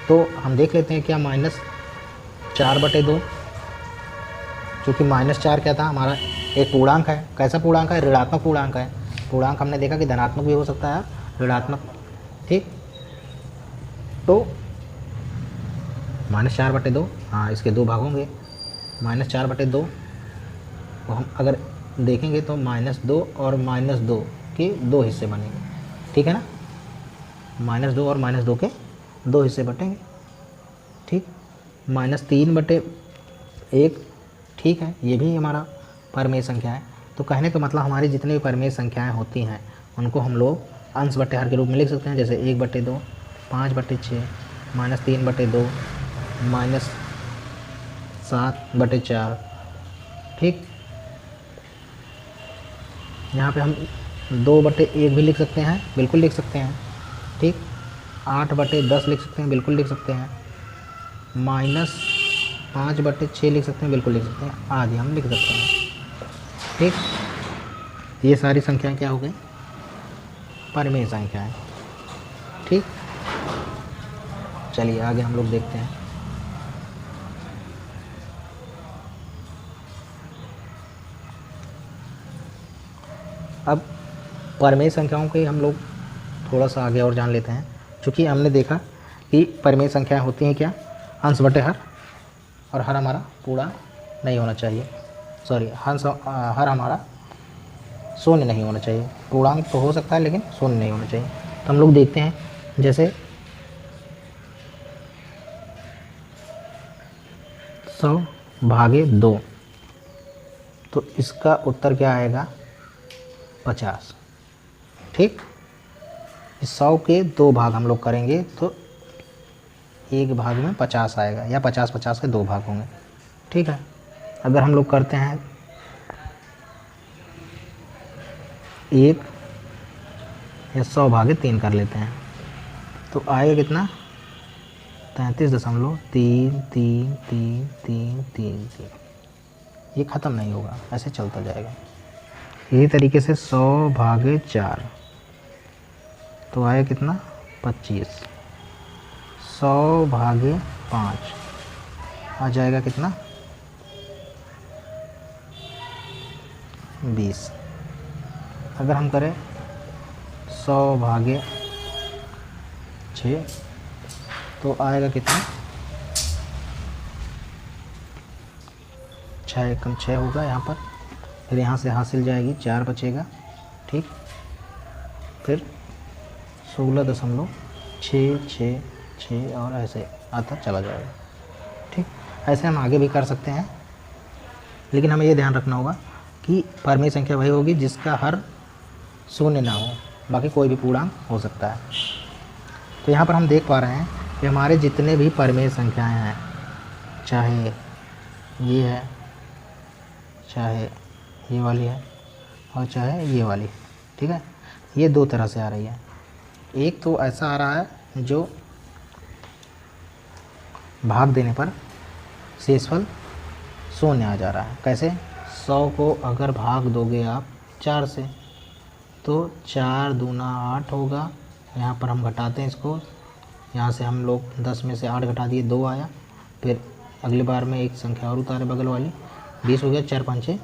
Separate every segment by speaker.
Speaker 1: तो हम देख लेते हैं क्या -4/2, क्योंकि -4 क्या था हमारा एक पूर्णांक है। कैसा पूर्णांक है? ऋणात्मक पूर्णांक है। पूर्णांक हमने देखा कि धनात्मक भी हो सकता है, ऋणात्मक। ठीक, तो -4/2, हाँ इसके 2 भाग होंगे। -4/2 को हम अगर देखेंगे तो -2 और -2 के 2 हिस्से बनेंगे। ठीक है ना, -2 और -2 के 2 हिस्से बटेंगे। ठीक, -3/1, ठीक है, ये भी हमारा परिमेय संख्या है। तो कहने का मतलब हमारी जितनी भी परिमेय संख्याएं होती हैं उनको हम लोग अंश बटे हर के रूप में लिख सकते हैं। जैसे 1/2, 5/6, -3/2, -7/4। ठीक, यहाँ पे हम 2/1 भी लिख सकते हैं, बिल्कुल लिख सकते हैं। ठीक, 8/10 लिख सकते हैं, बिल्कुल लिख सकते हैं। -5/6 लिख सकते हैं, बिल्कुल लिख सकते हैं, आदि हम लिख सकते हैं। ठीक, ये सारी संख्याएं क्या हो गई? परिमेय संख्याएं। ठीक, चलिए आगे हम लोग देखते हैं। अब परिमेय संख्याओं के हम लोग थोड़ा सा आगे और जान लेते हैं। चूँकि हमने देखा कि परिमेय संख्याएं होती हैं क्या? अंश बटे हर, और हर हमारा पूरा नहीं होना चाहिए, सॉरी हर हमारा शून्य नहीं होना चाहिए। पूर्णांक तो हो सकता है लेकिन शून्य नहीं होना चाहिए। तो हम लोग देखते हैं, जैसे 100/2, तो इसका उत्तर क्या आएगा? 50। ठीक, इस 100 के 2 भाग हम लोग करेंगे तो एक भाग में 50 आएगा, या 50-50 के 2 भाग होंगे। ठीक है, अगर हम लोग करते हैं 1 या 100/3 कर लेते हैं तो आएगा कितना? 33.3333333। ये ख़त्म नहीं होगा, ऐसे चलता जाएगा। इसी तरीके से 100/4 तो आएगा कितना? 25। 100/5 आ जाएगा कितना? 20। अगर हम करें 100/6 तो आएगा कितना? 6 एकम 6 होगा यहाँ पर, फिर यहाँ से हासिल जाएगी 4 बचेगा। ठीक, फिर 16.666 और ऐसे आता चला जाएगा। ठीक, ऐसे हम आगे भी कर सकते हैं, लेकिन हमें ये ध्यान रखना होगा कि परिमेय संख्या वही होगी जिसका हर शून्य ना हो, बाकी कोई भी पूर्णांक हो सकता है। तो यहाँ पर हम देख पा रहे हैं कि हमारे जितने भी परिमेय संख्याएं हैं, चाहे ये है, चाहे ये वाली है, और चाहे ये वाली, ठीक है, ये 2 तरह से आ रही है। एक तो ऐसा आ रहा है जो भाग देने पर शेषफल शून्य आ जा रहा है। कैसे? 100 को अगर भाग दोगे आप 4 से तो 4 दूना 8 होगा। यहाँ पर हम घटाते हैं इसको, यहाँ से हम लोग 10 में से 8 घटा दिए, 2 आया। फिर अगली बार में एक संख्या और उतारे बगल वाली, 20 हो गया, 4 5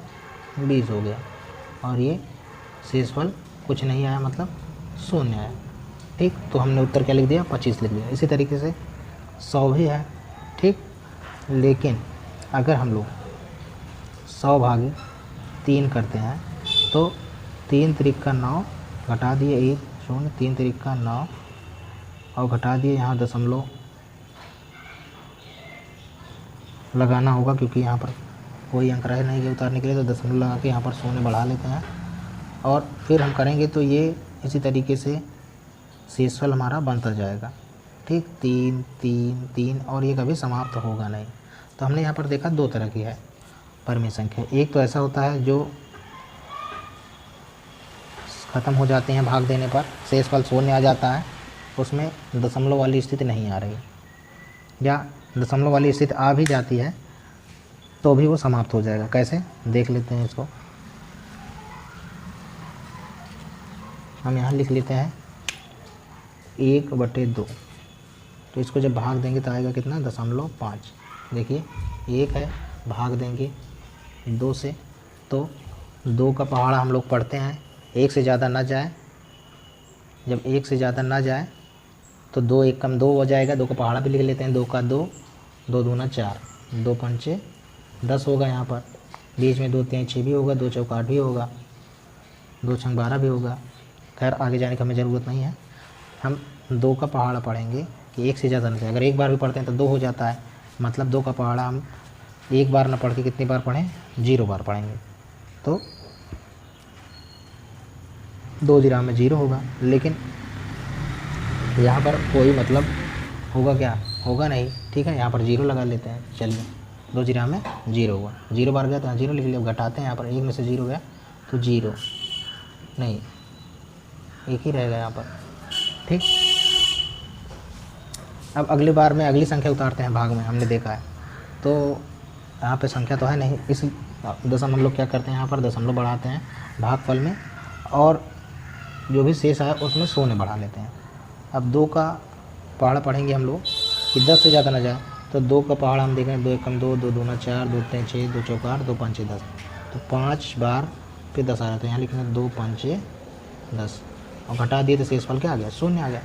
Speaker 1: 20 हो गया, और ये शेषफल कुछ नहीं आया, मतलब शून्य आया। ठीक, तो हमने उत्तर क्या लिख दिया? 25 लिख दिया। इसी तरीके से 100 भी है। ठीक, लेकिन अगर हम लोग 100/3 करते हैं तो 3 त्रिक का 9 घटा दिए 1 0, 3 त्रिक का 9 और घटा दिए, यहाँ दशमलव लगाना होगा क्योंकि यहाँ पर कोई अंक रह नहीं गया उतारने के लिए, तो दशमलव लगा के यहाँ पर शून्य बढ़ा लेते हैं। और फिर हम करेंगे तो ये इसी तरीके से शेषफल हमारा बनता जाएगा। ठीक, 3 3 3, और ये कभी समाप्त होगा नहीं। तो हमने यहाँ पर देखा 2 तरह की है परिमेय संख्या। एक तो ऐसा होता है जो ख़त्म हो जाते हैं भाग देने पर, शेषफल शून्य आ जाता है, उसमें दशमलव वाली स्थिति नहीं आ रही, या दशमलव वाली स्थिति आ भी जाती है तो भी वो समाप्त हो जाएगा। कैसे? देख लेते हैं इसको। हम यहाँ लिख लेते हैं 1/2। तो इसको जब भाग देंगे तो आएगा कितना 0.5। देखिए 1 है, भाग देंगे 2 से, तो 2 का पहाड़ा हम लोग पढ़ते हैं 1 से ज़्यादा ना जाए। जब 1 से ज़्यादा ना जाए तो 2 1 कम 2 हो जाएगा, 2 का पहाड़ा भी लिख लेते हैं। 2 का 2, 2 दूना 4, 2 पंचे 10 होगा। यहाँ पर बीच में 2 3 6 भी होगा, 2 चौक 8 भी होगा, 2 छंग 12 भी होगा। खैर आगे जाने की हमें ज़रूरत नहीं है, हम 2 का पहाड़ा पढ़ेंगे कि 1 से ज़्यादा ना जाए। अगर एक बार भी पढ़ते हैं तो 2 हो जाता है, मतलब 2 का पहाड़ा हम एक बार ना पढ़ के कितनी बार पढ़ें, 0 बार पढ़ेंगे। तो 2 जीरो में 0 होगा, लेकिन यहाँ पर कोई मतलब होगा क्या, होगा नहीं। ठीक है, यहाँ पर 0 लगा लेते हैं। चलिए 2 जीरो में 0 हुआ, 0 बार गया तो यहाँ 0 लिख लिया। घटाते हैं यहाँ पर 1 में से 0 गया तो 0 नहीं, 1 ही रहेगा यहाँ पर। ठीक, अब अगली बार में अगली संख्या उतारते हैं भाग में, हमने देखा है। तो यहाँ पे संख्या तो है नहीं, इस दशमलव हम लोग क्या करते हैं, यहाँ पर दशमलव बढ़ाते हैं भागफल में, और जो भी शेष आया उसमें शून्य बढ़ा लेते हैं। अब 2 का पहाड़ा पढ़ेंगे हम लोग कि 10 से ज़्यादा ना जाए, तो 2 का पहाड़ा हम देखें 2 1 2, 2 दूना 4, 2 3 6, 2 चौक 8, 2 5 10, तो 5 बार फिर 10 आ रहा है, तो यहाँ लिखेंगे 2 5 10, और घटा दिए तो शेषफल क्या आ गया, शून्य आ गया।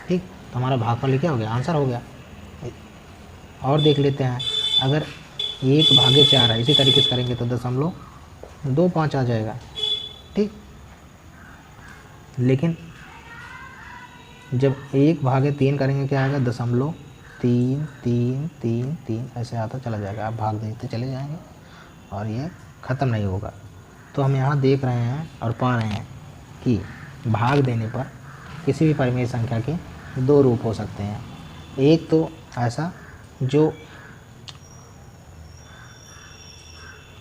Speaker 1: ठीक, तो हमारा भागफल क्या हो गया, आंसर हो गया। और देख लेते हैं, अगर 1/4 है, इसी तरीके से करेंगे तो 0.25 आ जाएगा। ठीक, लेकिन जब 1/3 करेंगे क्या आएगा, 0.33333 ऐसे आता चला जाएगा। आप भाग देते चले जाएंगे और ये ख़त्म नहीं होगा। तो हम यहाँ देख रहे हैं और पा रहे हैं कि भाग देने पर किसी भी परिमेय संख्या के 2 रूप हो सकते हैं। एक तो ऐसा जो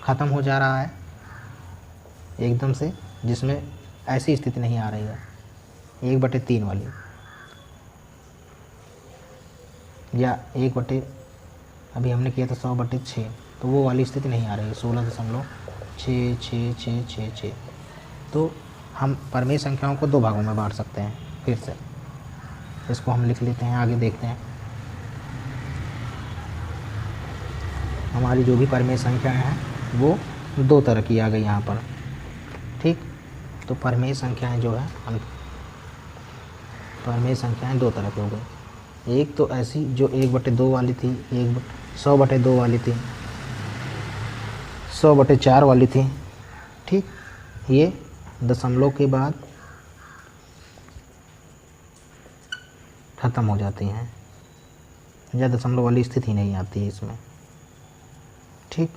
Speaker 1: ख़त्म हो जा रहा है एकदम से, जिसमें ऐसी स्थिति नहीं आ रही है 1/3 वाली, या 1 अभी हमने किया था 100/6, तो वो वाली स्थिति नहीं आ रही है 16.666666। तो हम परिमेय संख्याओं को 2 भागों में बांट सकते हैं। फिर से इसको हम लिख लेते हैं, आगे देखते हैं। हमारी जो भी परिमेय संख्याएं हैं वो 2 तरह की आ गई यहाँ पर। ठीक, तो परिमेय संख्याएं जो है, हम परिमेय संख्याएं 2 तरह की हो गई। एक तो ऐसी जो 1/2 वाली थी, 100/2 वाली थी, 100/4 वाली थी। ठीक, ये दशमलव के बाद ख़त्म हो जाती हैं, या दशमलव वाली स्थिति नहीं आती है इसमें। ठीक,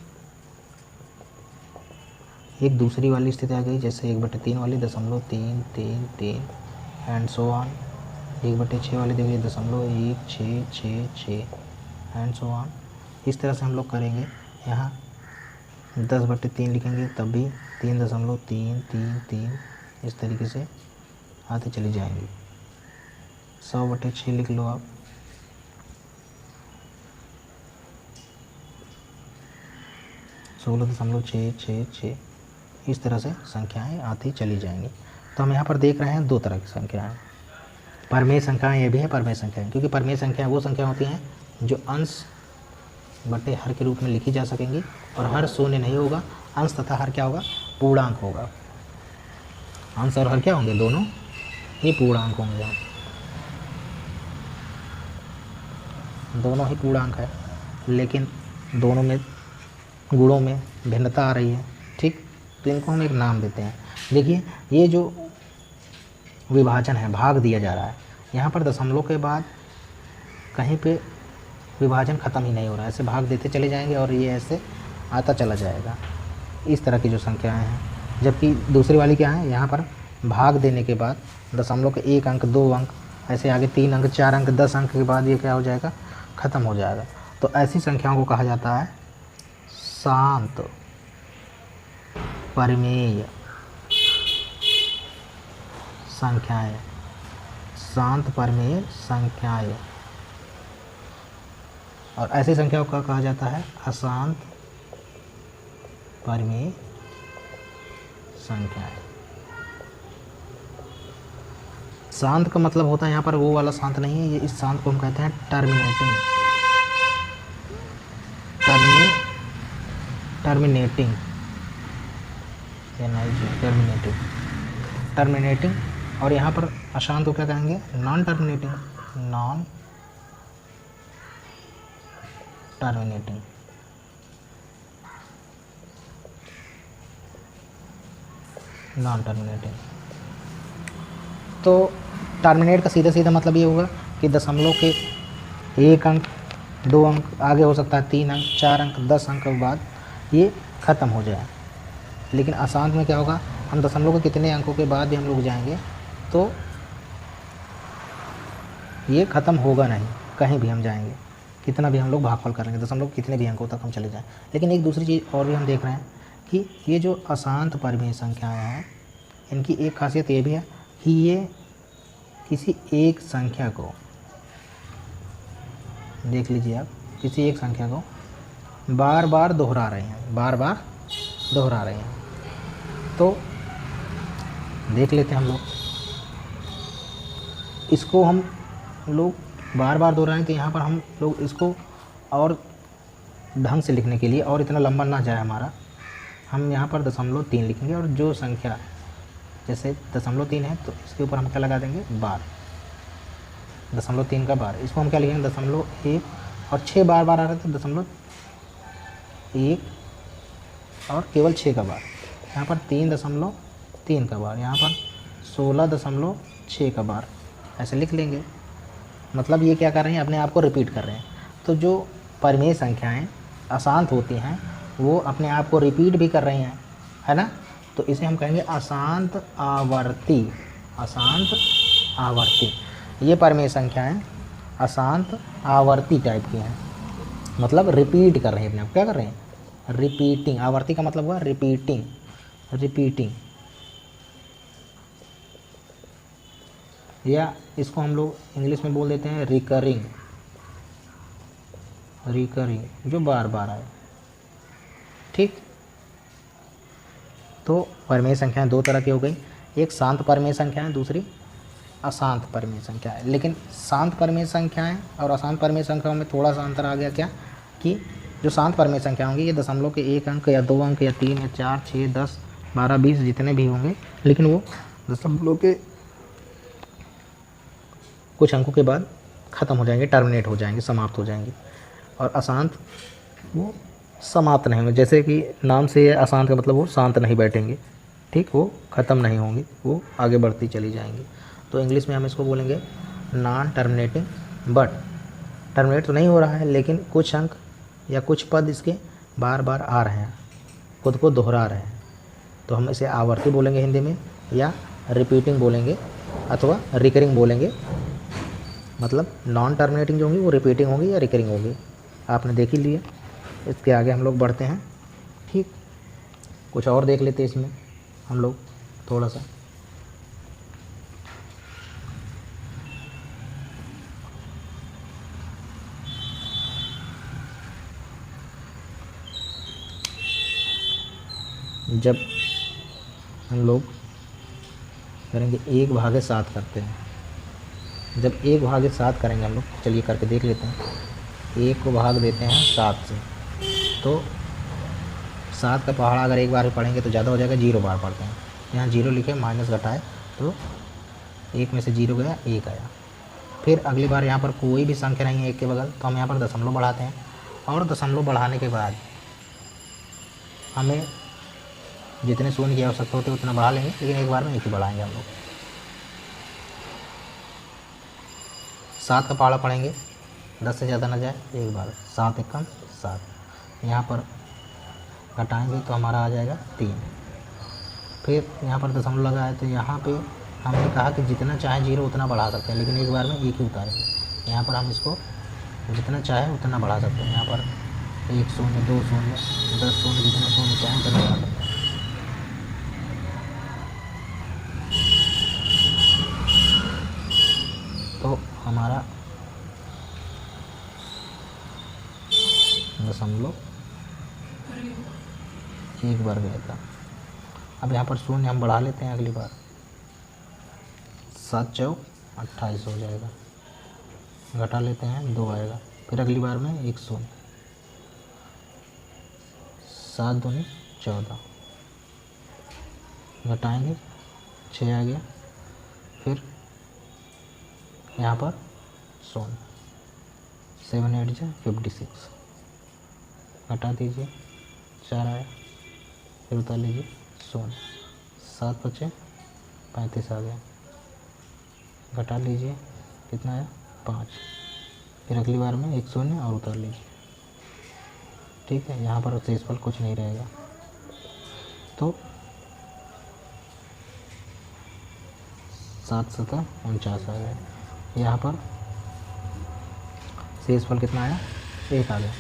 Speaker 1: एक दूसरी वाली स्थिति आ गई, जैसे 1/3 वाली 0.333 एंड सो ऑन। 1/6 वाली देखिए 0.1666 एंड सो ऑन। इस तरह से हम लोग करेंगे। यहाँ 10/3 लिखेंगे तब भी 3.333 इस तरीके से आते चली जाएंगी। 100/6 लिख लो आप, 16.666 इस तरह से संख्याएं आती चली जाएंगी। तो हम यहाँ पर देख रहे हैं 2 तरह की संख्याएं, परिमेय संख्याएं ये भी है परिमेय संख्याएं, क्योंकि परिमेय संख्याएं वो संख्या होती हैं जो अंश बटे हर के रूप में लिखी जा सकेंगी, और हर शून्य नहीं होगा, अंश तथा हर क्या होगा, पूर्णांक होगा। अंश और हर क्या होंगे, दोनों ही पूर्णांक होंगे, दोनों ही पूर्णांक है, लेकिन दोनों में गुणों में भिन्नता आ रही है। ठीक, तो इनको हम एक नाम देते हैं। देखिए ये जो विभाजन है, भाग दिया जा रहा है, यहाँ पर दशमलव के बाद कहीं पे विभाजन ख़त्म ही नहीं हो रहा है, ऐसे भाग देते चले जाएंगे और ये ऐसे आता चला जाएगा। इस तरह की जो संख्याएं हैं, जबकि दूसरी वाली क्या है, यहाँ पर भाग देने के बाद दशमलव के 1 अंक 2 अंक ऐसे आगे 3 अंक 4 अंक 10 अंक के बाद ये क्या हो जाएगा, ख़त्म हो जाएगा। तो ऐसी संख्याओं को कहा जाता है शांत परिमेय संख्याएं, शांत परिमेय संख्याएं। और ऐसी संख्याओं का कहा जाता है अशांत परिमेय संख्याएं। शांत का मतलब होता है यहाँ पर वो वाला शांत नहीं है, ये इस शांत को हम कहते हैं टर्मिनेटिंग। Terminating terminating terminating. और यहाँ पर अशांत को क्या कहेंगे? Non terminating. Non terminating. Non terminating. तो टर्मिनेट का सीधा सीधा मतलब ये होगा कि दशमलव के 1 अंक 2 अंक आगे हो सकता है 3 अंक 4 अंक 10 अंक के बाद ये ख़त्म हो जाए। लेकिन अशांत में क्या होगा, हम दशमलव के कितने अंकों के बाद भी हम लोग जाएंगे तो ये ख़त्म होगा नहीं, कहीं भी हम जाएंगे, कितना भी हम लोग भागफल करेंगे, दशमलव कितने भी अंकों तक हम चले जाएं। लेकिन एक दूसरी चीज़ और भी हम देख रहे हैं कि ये जो अशांत परिमेय संख्याएं हैं, इनकी एक खासियत ये भी है कि ये किसी एक संख्या को, देख लीजिए आप, किसी एक संख्या को बार बार दोहरा रहे हैं, बार बार दोहरा रहे हैं। तो देख लेते हैं हम लोग, इसको हम लोग बार बार दोहरा रहे हैं, तो यहाँ पर हम लोग इसको और ढंग से लिखने के लिए, और इतना लंबा ना जाए हमारा, हम यहाँ पर 0.3 लिखेंगे। और जो संख्या जैसे 0.3 है तो इसके ऊपर हम क्या लगा देंगे? बार। 0.3 का बार, इसको हम क्या लिखेंगे? 0.1। और 6 बार बार आ रहे थे, 0.1 और केवल 6 का बार। यहाँ पर 3.3 का बार, यहाँ पर 16.6 का बार, ऐसे लिख लेंगे। मतलब ये क्या कर रहे हैं? अपने आप को रिपीट कर रहे हैं। तो जो परिमेय संख्याएं अशांत होती हैं वो अपने आप को रिपीट भी कर रही हैं, है ना? तो इसे हम कहेंगे अशांत आवर्ती। अशांत आवर्ती। ये परिमेय संख्याएं अशांत आवर्ती टाइप की हैं, मतलब रिपीट कर रहे हैं अपने आप। क्या कर रहे हैं? रिपीटिंग। आवर्ती का मतलब हुआ रिपीटिंग। रिपीटिंग, या इसको हम लोग इंग्लिश में बोल देते हैं रिकरिंग। रिकरिंग, जो बार बार आए। ठीक। तो परिमेय संख्याएं दो तरह की हो गई, एक शांत परिमेय संख्याएं, दूसरी अशांत परिमेय संख्याएं। लेकिन शांत परिमेय संख्याएं और अशांत परिमेय संख्याओं में थोड़ा सा अंतर आ गया। क्या कि जो शांत परिमेय संख्या होंगी ये दशमलव के 1 अंक या 2 अंक या 3 या 4 6 10 12 20 जितने भी होंगे, लेकिन वो दशमलव के कुछ अंकों के बाद ख़त्म हो जाएंगे, टर्मिनेट हो जाएंगे, समाप्त हो जाएंगे। और अशांत वो समाप्त नहीं होंगे, जैसे कि नाम से अशांत का मतलब वो शांत नहीं बैठेंगे। ठीक, वो ख़त्म नहीं होंगी, वो आगे बढ़ती चली जाएंगी। तो इंग्लिश में हम इसको बोलेंगे नॉन टर्मिनेटिंग। बट टर्मिनेट तो नहीं हो रहा है, लेकिन कुछ अंक या कुछ पद इसके बार बार आ रहे हैं, खुद को दोहरा रहे हैं, तो हम इसे आवर्ती बोलेंगे हिंदी में, या रिपीटिंग बोलेंगे, अथवा रिकरिंग बोलेंगे। मतलब नॉन टर्मिनेटिंग जो होंगी वो रिपीटिंग होंगी या रिकरिंग होगी, आपने देख ही लिया। इसके आगे हम लोग बढ़ते हैं। ठीक, कुछ और देख लेते हैं इसमें हम लोग थोड़ा सा। जब हम लोग करेंगे 1/7 करते हैं, जब 1/7 करेंगे हम लोग, चलिए करके देख लेते हैं। 1 को भाग देते हैं 7 से, तो 7 का पहाड़ा अगर एक बार भी पढ़ेंगे तो ज़्यादा हो जाएगा, 0 बार पढ़ते हैं। यहाँ 0 लिखे, माइनस घटाए तो 1 में से 0 गया, 1 आया। फिर अगली बार यहाँ पर कोई भी संख्या नहीं है 1 के बगल, तो हम यहाँ पर दशमलव बढ़ाते हैं, और दशमलव बढ़ाने के बाद हमें जितने शून्य की आवश्यकता होती है उतना बढ़ा लेंगे, लेकिन एक बार में 1 ही बढ़ाएंगे हम लोग। 7 का पहाड़ा पढ़ेंगे, 10 से ज़्यादा ना जाए, एक बार 7 एकम 7। यहाँ पर घटाएंगे तो हमारा आ जाएगा 3। फिर यहाँ पर दशमलव लगा है, तो यहाँ पे हमने कहा कि जितना चाहे 0 उतना बढ़ा सकते हैं, लेकिन एक बार में 1 ही उतारेंगे। यहाँ पर हम इसको जितना चाहे उतना बढ़ा सकते हैं। यहाँ पर 1 शून्य 2 शून्य 10 शून्य, जितना शून्य चाहे उतना बढ़ा सकते हैं। तो हमारा दशमलव 1 बढ़ गया था। अब यहाँ पर शून्य हम बढ़ा लेते हैं अगली बार, 7 चौक 28 हो जाएगा, घटा लेते हैं 2 आएगा, फिर अगली बार में 1 शून्य, 7 दूनी 14, घटाएंगे 6 आ गया, फिर यहाँ पर शून्य, 7 8 जा 56, घटा दीजिए 4 आया, फिर उतार लीजिए शून्य, 7 बचे 35 आ गया, घटा लीजिए कितना आया 5, फिर अगली बार में 1 शून्य और उतार लीजिए। ठीक है, यहाँ पर शेषफल कुछ नहीं रहेगा, तो 7 7 49 आ गया। यहाँ पर शेषफल कितना आया 1 आ गया।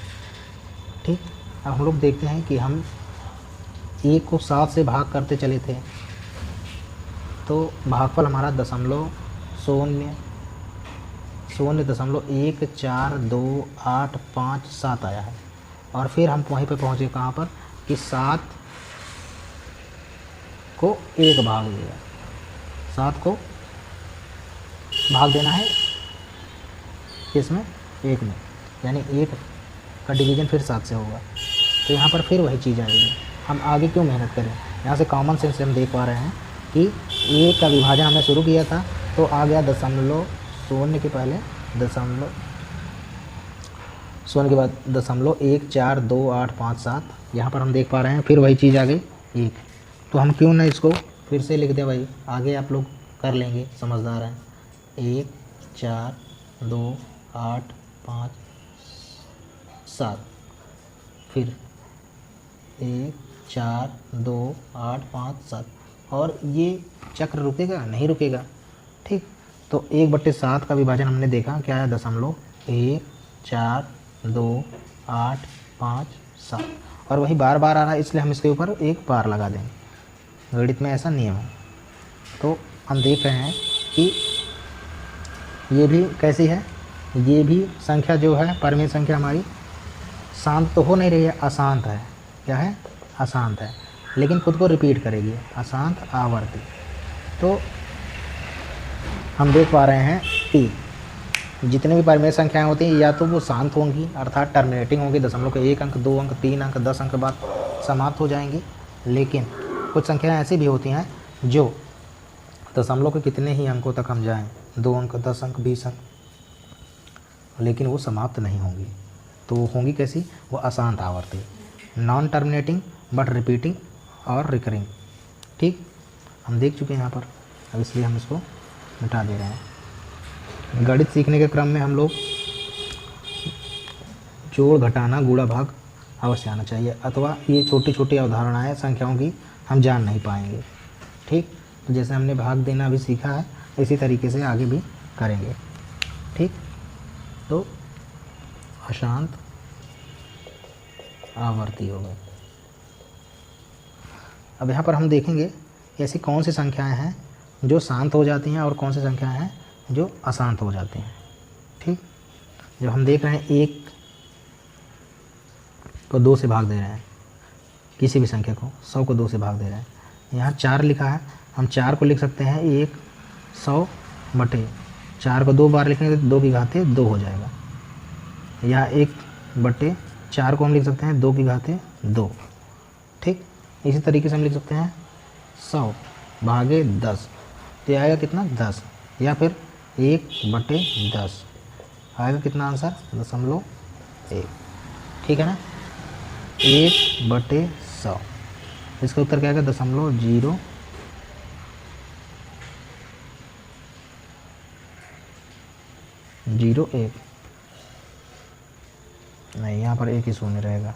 Speaker 1: ठीक, अब हम लोग देखते हैं कि हम 1 को 7 से भाग करते चले थे, तो भागफल हमारा 0.142857 आया है। और फिर हम वहीं पे पहुँचे कहाँ पर कि 7 को 1 भाग दिया, 7 को भाग देना है किसमें 1 में, यानी 1 का डिवीज़न फिर 7 से होगा, तो यहाँ पर फिर वही चीज़ आएगी। हम आगे क्यों मेहनत करें, यहाँ से कॉमन सेंस से हम देख पा रहे हैं कि 1 का विभाजन हमने शुरू किया था तो आ गया दशमलव, शून्य के पहले दशमलव, शून्य के बाद 0.142857, यहाँ पर हम देख पा रहे हैं फिर वही चीज़ आ गई 1। तो हम क्यों ना इसको फिर से लिख दें भाई, आगे आप लोग कर लेंगे, समझदार हैं। 1 4 2 8 5 7, फिर 1 4 2 8 5 7, और ये चक्र रुकेगा नहीं रुकेगा। ठीक, तो 1/7 का विभाजन हमने देखा क्या है 0.142857, और वही बार बार आ रहा है इसलिए हम इसके ऊपर एक बार लगा देंगे, गणित में ऐसा नियम है। तो हम देख रहे हैं कि ये भी कैसी है, ये भी संख्या जो है परिमेय संख्या हमारी शांत तो हो नहीं रही है, अशांत है। क्या है, अशांत है, लेकिन खुद को रिपीट करेगी, अशांत आवर्ती। तो हम देख पा रहे हैं कि जितने भी परिमेय संख्याएं होती हैं या तो वो शांत होंगी अर्थात टर्मिनेटिंग होंगी, दशमलव के 1 अंक 2 अंक 3 अंक 10 अंक बाद समाप्त हो जाएंगी, लेकिन कुछ संख्याएं ऐसी भी होती हैं जो दशमलव के कितने ही अंकों तक हम जाएं, 2 अंक 10 अंक 20 अंक, लेकिन वो समाप्त नहीं होंगी। तो वो होंगी कैसी, वो अशांत आवर्ती, नॉन टर्मिनेटिंग बट रिपीटिंग और रिकरिंग। ठीक, हम देख चुके हैं यहाँ पर, अब इसलिए हम इसको मिटा दे रहे हैं। गणित सीखने के क्रम में हम लोग जोड़ घटाना गुणा भाग अवश्य आना चाहिए, अथवा ये छोटी छोटी अवधारणाएं संख्याओं की हम जान नहीं पाएंगे। ठीक, तो जैसे हमने भाग देना भी सीखा है इसी तरीके से आगे भी करेंगे। ठीक, तो अशांत आवर्ती हो गए। अब यहाँ पर हम देखेंगे ऐसी कौन सी संख्याएं हैं जो शांत हो जाती हैं और कौन सी संख्याएं हैं जो अशांत हो जाती हैं। ठीक, जब हम देख रहे हैं 1 को 2 से भाग दे रहे हैं, किसी भी संख्या को 100 को 2 से भाग दे रहे हैं, यहाँ 4 लिखा है, हम 4 को लिख सकते हैं 1/100 को 2 बार लिखेंगे तो 2 की घाते 2 हो जाएगा, या 1/4 को हम लिख सकते हैं 2 की घाते 2। ठीक, इसी तरीके से हम लिख सकते हैं 100 भागे 10, तो आएगा कितना 10, या फिर 1/10 आएगा कितना आंसर 0.1। ठीक है ना, 1/100, इसका उत्तर क्या आएगा 0.001। नहीं, यहाँ पर एक ही शून्य रहेगा।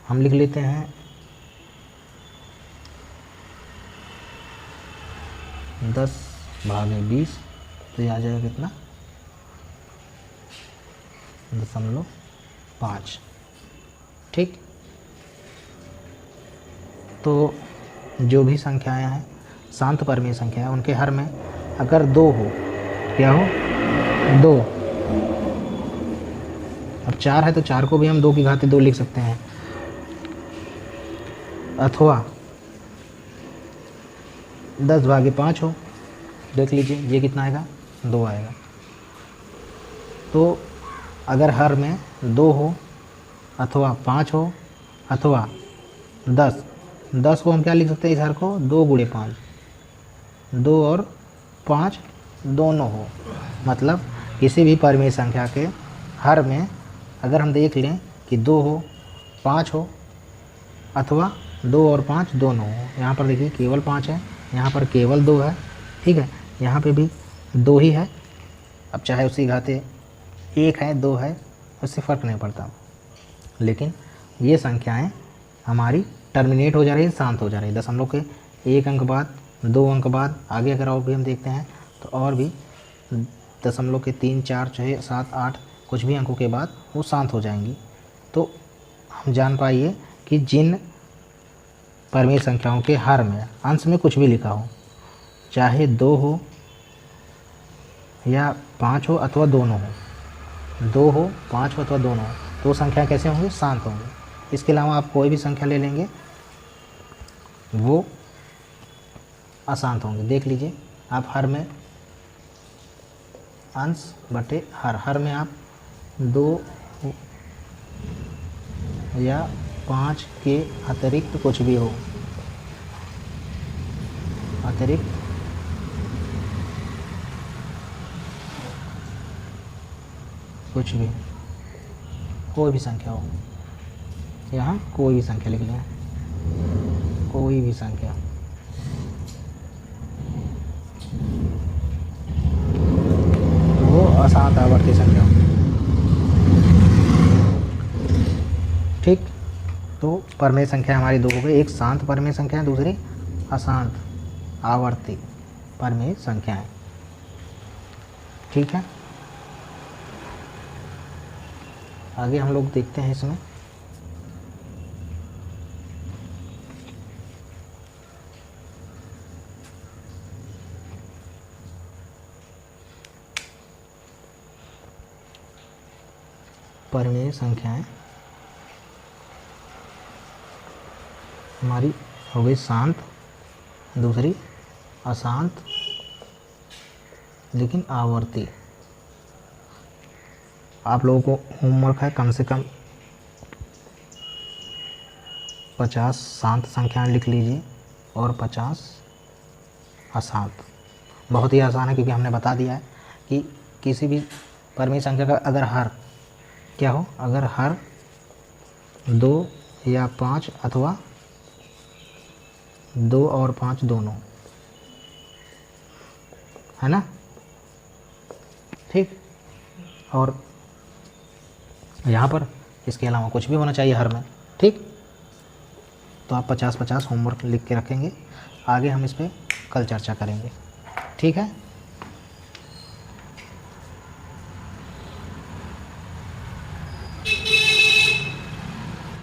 Speaker 1: हम लिख लेते हैं 10 भागे 20, तो ये आ जाएगा कितना 0.5। ठीक, तो जो भी संख्याएं हैं शांत परिमेय संख्या है, उनके हर में अगर 2 हो, क्या हो 2, अब 4 है तो 4 को भी हम 2 की घाते 2 लिख सकते हैं, अथवा 10/5 हो। देख लीजिए ये कितना आएगा, 2 आएगा। तो अगर हर में 2 हो अथवा 5 हो अथवा 10 को हम क्या लिख सकते हैं, इस हर को 2 × 5, 2 और 5 दोनों हो। मतलब किसी भी परिमेय संख्या के हर में अगर हम देख लें कि 2 हो, 5 हो अथवा 2 और 5 दोनों हो। यहाँ पर देखिए केवल 5 है, यहाँ पर केवल 2 है, ठीक है, यहाँ पे भी 2 ही है। अब चाहे उसी घाते 1 है 2 है, उससे फ़र्क नहीं पड़ता। लेकिन ये संख्याएं हमारी टर्मिनेट हो जा रही है, शांत हो जा रही है। दशमलव के 1 अंक बाद, 2 अंक बाद, आगे अगर और भी हम देखते हैं तो और भी दशमलव के 3, 4, 6, 7, 8 कुछ भी अंकों के बाद वो शांत हो जाएंगी। तो हम जान पाइए कि जिन परिमेय संख्याओं के हर में अंश में कुछ भी लिखा हो, चाहे 2 हो या 5 हो अथवा दोनों हो, 2 हो 5 हो अथवा दोनों हो, तो संख्या कैसे होंगी, शांत होंगी। इसके अलावा आप कोई भी संख्या ले लेंगे वो अशांत होंगे। देख लीजिए आप हर में अंश बटे हर में आप 2 या 5 के अतिरिक्त कुछ भी हो, अतिरिक्त कुछ भी, कोई भी संख्या हो, यहाँ कोई भी संख्या लिख लें, कोई भी संख्या, वो अशांत आवर्ती संख्या हो। ठीक, तो परिमेय संख्या हमारी 2 हो गई, एक शांत परिमेय संख्या है, दूसरी अशांत आवर्ती परिमेय संख्या है। ठीक है, आगे हम लोग देखते हैं इसमें परिमेय संख्याएं हमारी हो गई शांत, दूसरी अशांत लेकिन आवर्ती। आप लोगों को होमवर्क है कम से कम 50 शांत संख्याएं लिख लीजिए और 50 अशांत। बहुत ही आसान है क्योंकि हमने बता दिया है कि किसी भी परिमेय संख्या का अगर हर क्या हो, अगर हर 2 या 5 अथवा 2 और 5 दोनों, है ना। ठीक, और यहाँ पर इसके अलावा कुछ भी होना चाहिए हर में। ठीक, तो आप 50-50 होमवर्क लिख के रखेंगे, आगे हम इस पर कल चर्चा करेंगे। ठीक है।